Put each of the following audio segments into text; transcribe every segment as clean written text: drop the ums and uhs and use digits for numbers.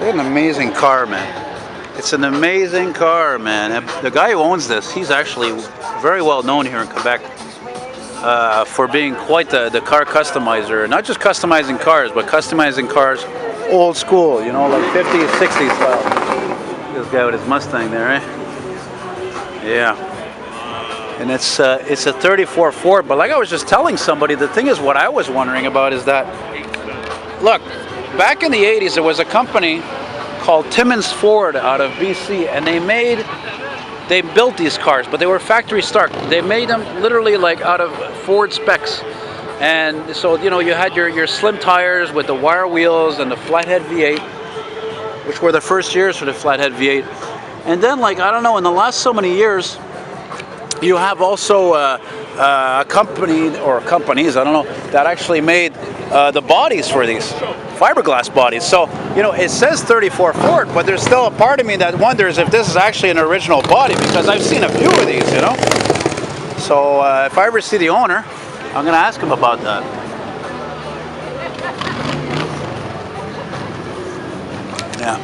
It's an amazing car, man. It's an amazing car, man. And the guy who owns this, he's actually very well known here in Quebec for being quite the car customizer. Not just customizing cars, but customizing cars old school, you know, like 50s, 60s style. This guy with his Mustang there, eh? Yeah. And it's a 34 Ford, but like I was just telling somebody, the thing is, what I was wondering about is that, look, back in the 80s, there was a company called Timmins Ford out of BC, and they built these cars, but they were factory start. They made them literally like out of Ford specs. And so, you know, you had your slim tires with the wire wheels and the flathead V8, which were the first years for the flathead V8. And then, like, I don't know, in the last so many years, you have also a company, or companies, I don't know, that actually made the bodies for these fiberglass bodies. So, you know, it says 34 Ford, but there's still a part of me that wonders if this is actually an original body, because I've seen a few of these, you know. So if I ever see the owner, I'm going to ask him about that. Yeah.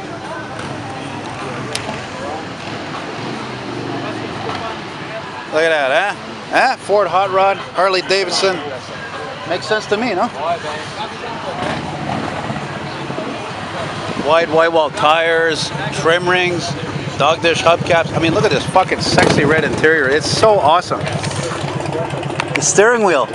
Look at that, huh? Ford Hot Rod, Harley Davidson. Makes sense to me, no? Wide wall tires, trim rings, dog dish hubcaps. I mean, look at this fucking sexy red interior. It's so awesome. The steering wheel.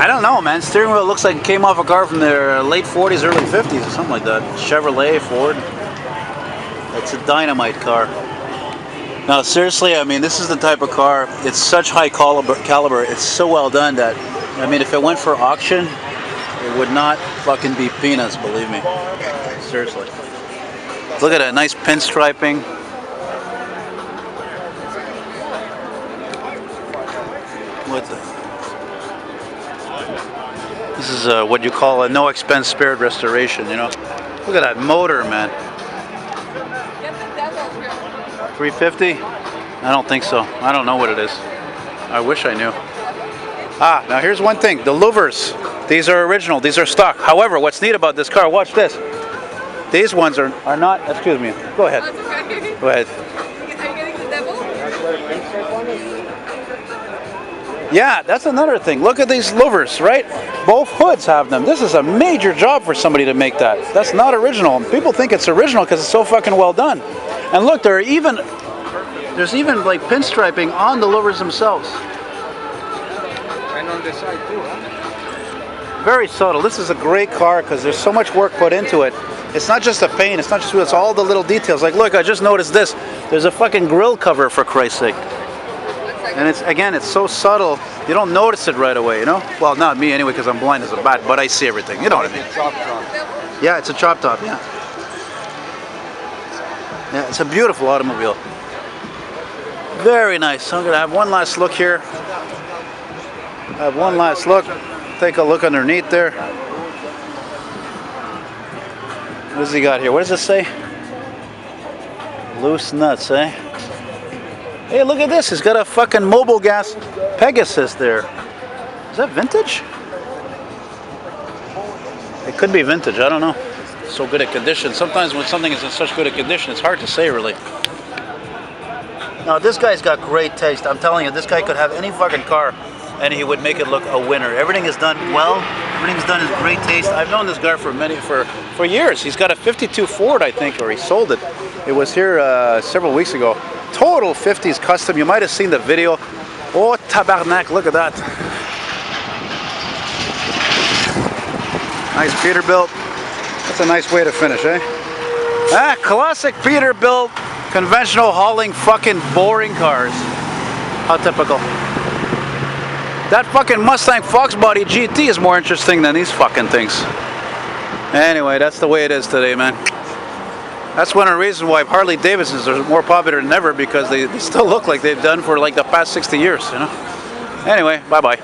I don't know, man. Steering wheel looks like it came off a car from the late 40s, early 50s or something like that. Chevrolet, Ford. It's a dynamite car. Now, seriously, I mean, this is the type of car, it's such high caliber, it's so well done that, I mean, if it went for auction, it would not fucking be peanuts, believe me. Seriously. Look at that, nice pinstriping. What's it? This is what you call a no expense spared restoration, you know? Look at that motor, man. 350? I don't think so. I don't know what it is. I wish I knew. Ah, now here's one thing. The louvers. These are original. These are stock. However, what's neat about this car, watch this. These ones are not, excuse me. Go ahead. Go ahead. Are you getting the devil? Yeah, that's another thing. Look at these louvers, right? Both hoods have them. This is a major job for somebody to make that. That's not original. People think it's original because it's so fucking well done. And look, there's even like pinstriping on the louvers themselves. And on the side too, huh? Very subtle. This is a great car because there's so much work put into it. It's not just the paint, it's not just it's all the little details. Like, look, I just noticed this. There's a fucking grill cover, for Christ's sake. And it's so subtle, you don't notice it right away, you know? Well, not me anyway, because I'm blind as a bat, but I see everything, you know what I mean? Chop top. Yeah, it's a chop top, yeah. Yeah, it's a beautiful automobile. Very nice. I'm going to have one last look here. Have one last look. Take a look underneath there. What does he got here? What does it say? Loose nuts, eh? Hey, look at this. He's got a fucking Mobile Gas Pegasus there. Is that vintage? It could be vintage. I don't know. It's so good at condition. Sometimes when something is in such good a condition, it's hard to say, really. Now, this guy's got great taste. I'm telling you, this guy could have any fucking car and he would make it look a winner. Everything is done well. Everything's done in great taste. I've known this guy for years. He's got a 52 Ford, I think, or he sold it. It was here several weeks ago. Total 50s custom. You might have seen the video. Oh, tabarnak, look at that. Nice Peterbilt. That's a nice way to finish, eh? Ah, classic Peterbilt, conventional hauling fucking boring cars. How typical. That fucking Mustang Fox Body GT is more interesting than these fucking things. Anyway, that's the way it is today, man. That's one of the reasons why Harley Davidsons are more popular than ever, because they still look like they've done for like the past 60 years, you know? Anyway, bye-bye.